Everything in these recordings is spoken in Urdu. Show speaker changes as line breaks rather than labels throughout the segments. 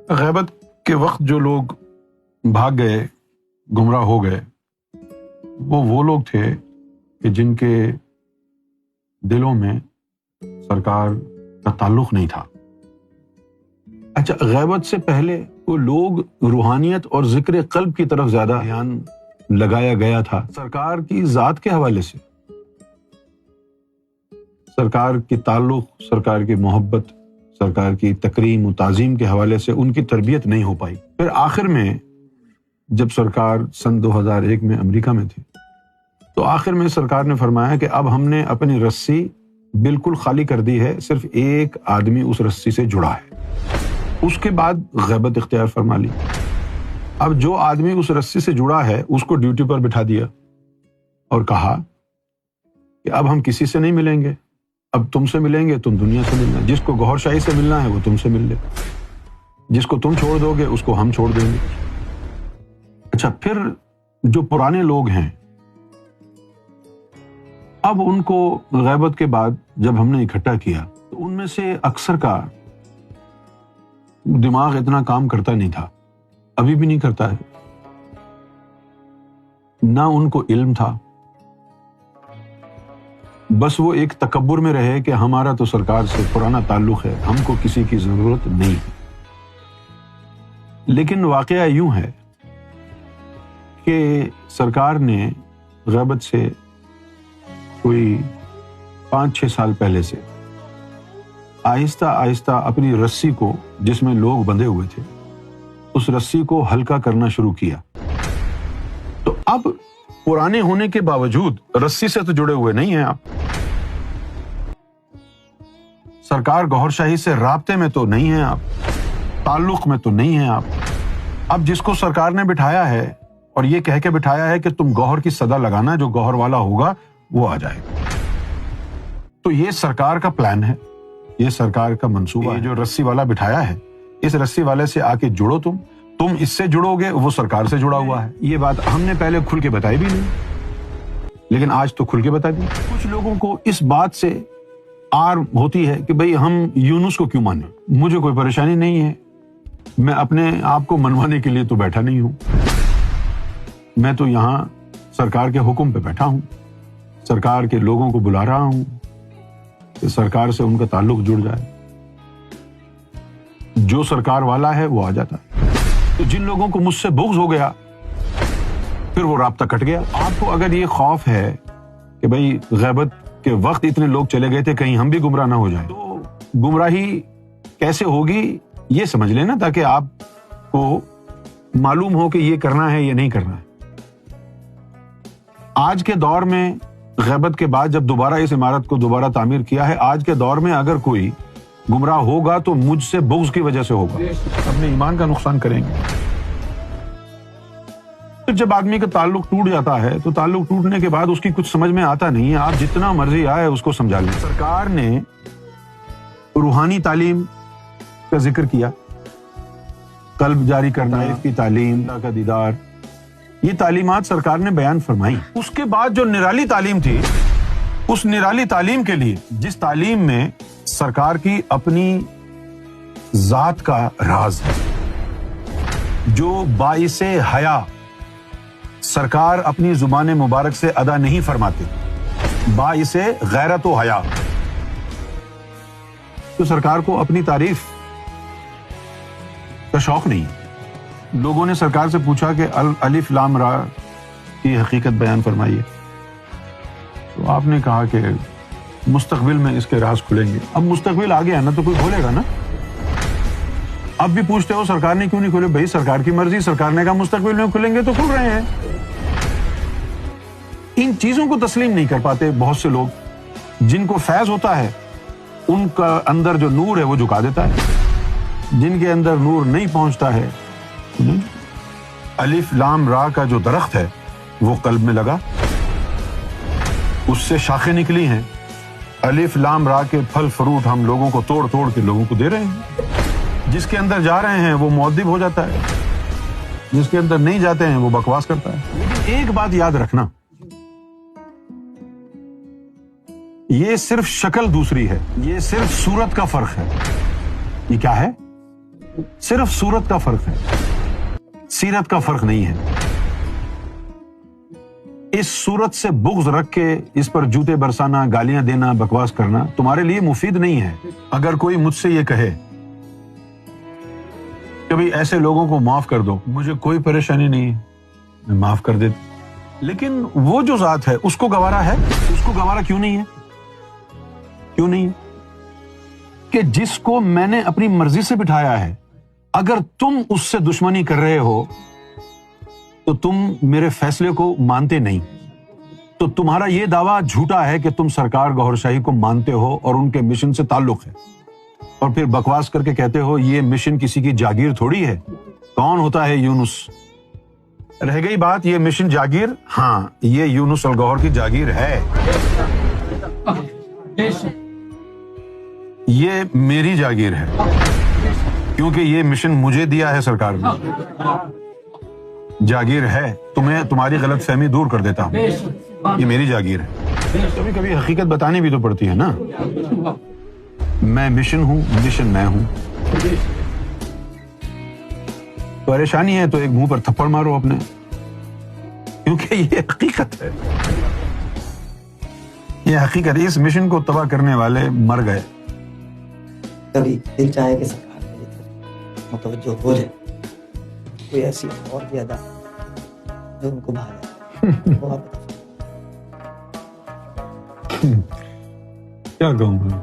غیبت کے وقت جو لوگ بھاگ گئے، گمراہ ہو گئے، وہ لوگ تھے کہ جن کے دلوں میں سرکار کا تعلق نہیں تھا۔ اچھا، غیبت سے پہلے وہ لوگ روحانیت اور ذکر قلب کی طرف زیادہ دھیان لگایا گیا تھا، سرکار کی ذات کے حوالے سے، سرکار کی تعلق، سرکار کی محبت، سرکار کی تکریم و تعظیم کے حوالے سے ان کی تربیت نہیں ہو پائی۔ پھر آخر میں جب سرکار سن 2001 میں امریکہ میں تھے تو آخر میں سرکار نے فرمایا کہ اب ہم نے اپنی رسی بالکل خالی کر دی ہے، صرف ایک آدمی اس رسی سے جڑا ہے۔ اس کے بعد غیبت اختیار فرما لی۔ اب جو آدمی اس رسی سے جڑا ہے اس کو ڈیوٹی پر بٹھا دیا اور کہا کہ اب ہم کسی سے نہیں ملیں گے، اب تم سے ملیں گے، تم دنیا سے ملنا، جس کو گوہر شاہی سے ملنا ہے وہ تم سے مل لے، جس کو تم چھوڑ دو گے اس کو ہم چھوڑ دیں گے۔ اچھا، پھر جو پرانے لوگ ہیں اب ان کو غیبت کے بعد جب ہم نے اکٹھا کیا تو ان میں سے اکثر کا دماغ اتنا کام کرتا نہیں تھا، ابھی بھی نہیں کرتا ہے، نہ ان کو علم تھا، بس وہ ایک تکبر میں رہے کہ ہمارا تو سرکار سے پرانا تعلق ہے، ہم کو کسی کی ضرورت نہیں ہے۔ لیکن واقعہ یوں ہے کہ سرکار نے غیبت سے کوئی 5-6 سال پہلے سے آہستہ آہستہ اپنی رسی کو، جس میں لوگ بندھے ہوئے تھے، اس رسی کو ہلکا کرنا شروع کیا۔ تو اب پرانے ہونے کے باوجود رسی سے تو جڑے ہوئے نہیں ہیں آپ، سرکار گوہر شاہی سے رابطے میں تو نہیں ہیں آپ، تعلق میں تو نہیں ہیں آپ۔ اب جس کو سرکار نے بٹھایا ہے اور یہ کہہ کے بٹھایا ہے کہ تم گوہر کی صدا لگانا، جو گوہر والا ہوگا وہ آ جائے گا، تو یہ سرکار کا پلان ہے، یہ سرکار کا منصوبہ ہے۔ جو رسی والا بٹھایا ہے، اس رسی والے سے آ کے جڑو، تم اس سے جڑو گے، وہ سرکار سے جڑا ہوا ہے۔ یہ بات ہم نے پہلے کھل کے بتائی بھی نہیں، لیکن آج تو کھل کے بتا دی۔ کچھ لوگوں کو اس بات سے آر ہوتی ہے کہ بھئی ہم یونس کو کیوں مانیں، مجھے کوئی پریشانی نہیں ہے، میں اپنے آپ کو منوانے کے لیے تو بیٹھا نہیں ہوں، میں تو یہاں سرکار کے حکم پہ بیٹھا ہوں، سرکار کے لوگوں کو بلا رہا ہوں کہ سرکار سے ان کا تعلق جڑ جائے، جو سرکار والا ہے وہ آ جاتا ہے۔ تو جن لوگوں کو مجھ سے بغض ہو گیا پھر وہ رابطہ کٹ گیا۔ آپ کو اگر یہ خوف ہے کہ بھئی غیبت کے وقت اتنے لوگ چلے گئے تھے، کہیں ہم بھی گمراہ نہ ہو جائیں، تو گمراہی کیسے ہوگی یہ سمجھ لینا، تاکہ آپ کو معلوم ہو کہ یہ کرنا ہے یا نہیں کرنا ہے۔ آج کے دور میں غیبت کے بعد جب دوبارہ اس عمارت کو دوبارہ تعمیر کیا ہے، آج کے دور میں اگر کوئی گمراہ ہوگا تو مجھ سے بغض کی وجہ سے ہوگا، اپنے ایمان کا نقصان کریں گے۔ تو جب آدمی کا تعلق ٹوٹ جاتا ہے تو تعلق ٹوٹنے کے بعد اس کی کچھ سمجھ میں آتا نہیں ہے، آپ جتنا مرضی آئے اس کو سمجھا لیں۔ سرکار نے روحانی تعلیم کا ذکر کیا، قلب جاری کرنا، اس کی تعلیم، اللہ کا دیدار، یہ تعلیمات سرکار نے بیان فرمائی۔ اس کے بعد جو نرالی تعلیم تھی، اس نرالی تعلیم کے لیے، جس تعلیم میں سرکار کی اپنی ذات کا راز ہے، جو باعث حیا سرکار اپنی زبان مبارک سے ادا نہیں فرماتے، باعث غیرت و حیا، تو سرکار کو اپنی تعریف کا شوق نہیں۔ لوگوں نے سرکار سے پوچھا کہ الف لام را کی حقیقت بیان فرمائیے، تو آپ نے کہا کہ مستقبل میں اس کے راز کھلیں گے۔ اب مستقبل آ گیا نا تو کوئی کھولے گا نا، اب بھی پوچھتے ہو سرکار نے کیوں نہیں کھولے؟ بھائی سرکار کی مرضی، سرکار نے کہا مستقبل میں کھلیں گے تو کھل رہے ہیں۔ ان چیزوں کو تسلیم نہیں کر پاتے بہت سے لوگ، جن کو فیض ہوتا ہے ان کا اندر جو نور ہے وہ جھکا دیتا ہے، جن کے اندر نور نہیں پہنچتا ہے، الف لام را کا جو درخت ہے وہ قلب میں لگا، اس سے شاخیں نکلی ہیں، الف لام را کے پھل فروٹ ہم لوگوں کو توڑ توڑ کے لوگوں کو دے رہے ہیں۔ جس کے اندر جا رہے ہیں وہ مؤدب ہو جاتا ہے، جس کے اندر نہیں جاتے ہیں وہ بکواس کرتا ہے۔ لیکن ایک بات یاد رکھنا، یہ صرف شکل دوسری ہے، یہ صرف صورت کا فرق ہے۔ یہ کیا ہے؟ صرف صورت کا فرق ہے, سیرت کا فرق نہیں ہے. اس صورت سے بغض رکھ کے اس پر جوتے برسانا, گالیاں دینا, بکواس کرنا تمہارے لیے مفید نہیں ہے. اگر کوئی مجھ سے یہ کہے کہ بھئی ایسے لوگوں کو معاف کر دو, مجھے کوئی پریشانی نہیں ہے, میں معاف کر دیتا. لیکن وہ جو ذات ہے اس کو گوارا ہے, اس کو گوارا کیوں نہیں ہے؟ کیوں نہیں ہے؟ کہ جس کو میں نے اپنی مرضی سے بٹھایا ہے, اگر تم اس سے دشمنی کر رہے ہو تو تم میرے فیصلے کو مانتے نہیں. تو تمہارا یہ دعویٰ جھوٹا ہے کہ تم سرکار گوہر شاہی کو مانتے ہو اور ان کے مشن سے تعلق ہے, اور پھر بکواس کر کے کہتے ہو یہ مشن کسی کی جاگیر تھوڑی ہے. کون ہوتا ہے یونس؟ رہ گئی بات یہ مشن جاگیر, ہاں یہ یونس الگوہر کی جاگیر ہے, یہ میری جاگیر ہے, کیونکہ یہ مشن مجھے دیا ہے سرکار نے. جاگیر ہے, تمہیں تمہاری غلط فہمی دور کر دیتا ہوں, یہ میری جاگیر ہے. کبھی کبھی حقیقت بتانی بھی تو پڑتی ہے نا. میں مشن ہوں, مشن میں ہوں. پریشانی ہے تو ایک منہ پر تھپڑ مارو اپنے, کیونکہ یہ حقیقت ہے, یہ حقیقت. اس مشن کو تباہ کرنے والے مر گئے.
کبھی دل چاہے کہ سرکار میری طرف متوجہ ہو جائے, کوئی ایسی اور بھی ادا جو ان کو بھائے, وہ آپ
کیا کہوں گا.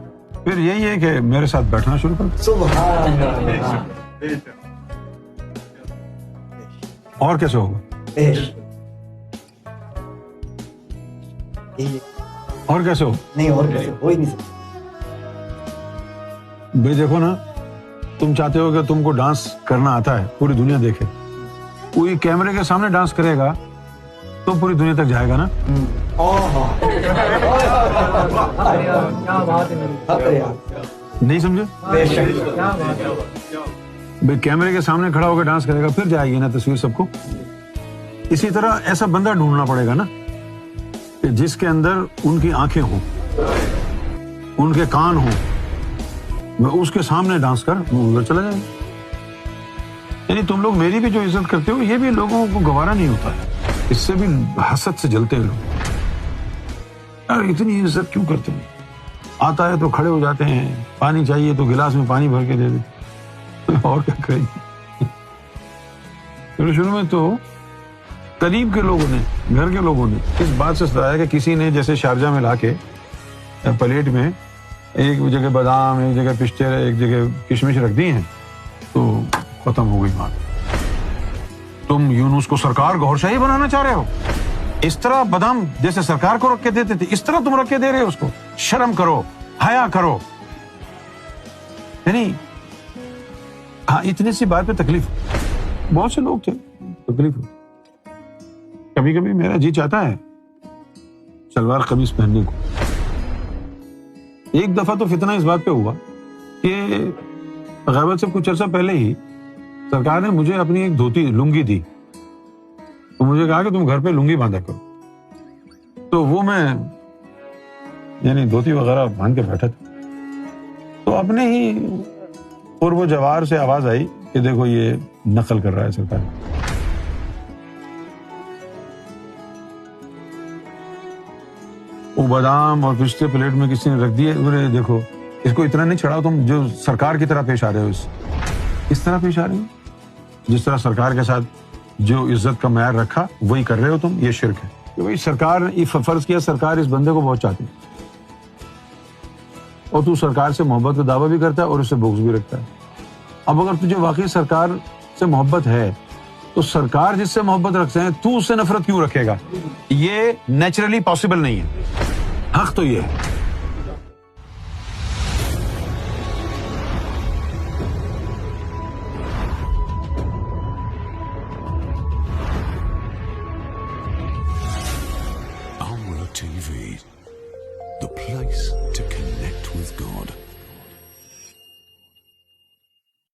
پھر یہی ہے کہ میرے ساتھ بیٹھنا شروع کر.
سبحان اللہ.
اور کیسے ہوگا؟ اور کیسے ہو؟
نہیں, اور کیسے ہو ہی نہیں سکتا.
بھائی دیکھو نا, تم چاہتے ہو کہ تم کو ڈانس کرنا آتا ہے, پوری دنیا دیکھے. کوئی کیمرے کے سامنے ڈانس کرے گا تو پوری دنیا تک جائے گا نا. نہیں سمجھے؟ بھائی کیمرے کے سامنے کھڑا ہو کے ڈانس کرے گا, پھر جائے گی نا تصویر سب کو. اسی طرح ایسا بندہ ڈھونڈنا پڑے گا نا کہ جس کے اندر ان کی آنکھیں ہوں, ان کے کان ہوں, میں اس کے سامنے ڈانس کر وہ ادھر چلا جائے. یعنی تم لوگ میری بھی جو عزت کرتے ہو, یہ بھی لوگوں کو گوارا نہیں ہوتا ہے. اس سے بھی حسد سے جلتے ہیں لوگ. یار اتنی عزت کیوں کرتے ہیں؟ آتا ہے تو کھڑے ہو جاتے ہیں, پانی چاہیے تو گلاس میں پانی بھر کے دے دے, اور کیا کریں. شروع میں تو قریب کے لوگوں نے, گھر کے لوگوں نے اس بات سے ستایا کہ کسی نے جیسے شارجہ میں لا کے پلیٹ میں ایک جگہ بادام, ایک جگہ پستے, ایک جگہ کشمش رکھ دی ہیں, تو ختم ہو گئی بات. تم یونس کو سرکار گوہر شاہی بنانا چاہ رہے ہو؟ اس طرح بادام جیسے سرکار کو رکھ کے دیتے تھے, اس طرح تم رکھ کے دے رہے ہو اس کو. شرم کرو, حیا کرو. یعنی ہاں اتنی سی بات پہ تکلیف, بہت سے لوگ تھے تکلیف. کبھی کبھی میرا جی چاہتا ہے شلوار قمیص پہننے کو. ایک دفعہ تو فتنہ اس بات پہ ہوا کہ غیبت سے کچھ عرصہ پہلے ہی سرکار نے مجھے اپنی ایک دھوتی لنگی دی, تو مجھے کہا کہ تم گھر پہ لنگی باندھا کرو. تو وہ میں یعنی دھوتی وغیرہ باندھ کے بیٹھا تھا, تو اپنے ہی قرب و جوار سے آواز آئی کہ دیکھو یہ نقل کر رہا ہے سرکار. وہ بادام اور پستے پلیٹ میں کسی نے رکھ دیے, بولے دیکھو اس کو اتنا نہیں چڑھاؤ تم, جو سرکار کی طرح پیش آ رہے ہو, اس طرح پیش آ رہے ہو, جس طرح سرکار کے ساتھ جو عزت کا معیار رکھا وہی کر رہے ہو تم. یہ شرک ہے. کہ بھائی سرکار نے فرض کیا سرکار اس بندے کو بہت چاہتی ہے, اور تو سرکار سے محبت کا دعویٰ بھی کرتا ہے اور اس سے بغض بھی رکھتا ہے. اب اگر تجھے واقعی سرکار سے محبت ہے تو سرکار جس سے محبت رکھتے ہیں تو اس سے نفرت کیوں رکھے گا؟ یہ نیچرلی پاسبل نہیں ہے. حق تو یہ ہے.
TV, the place to connect with God.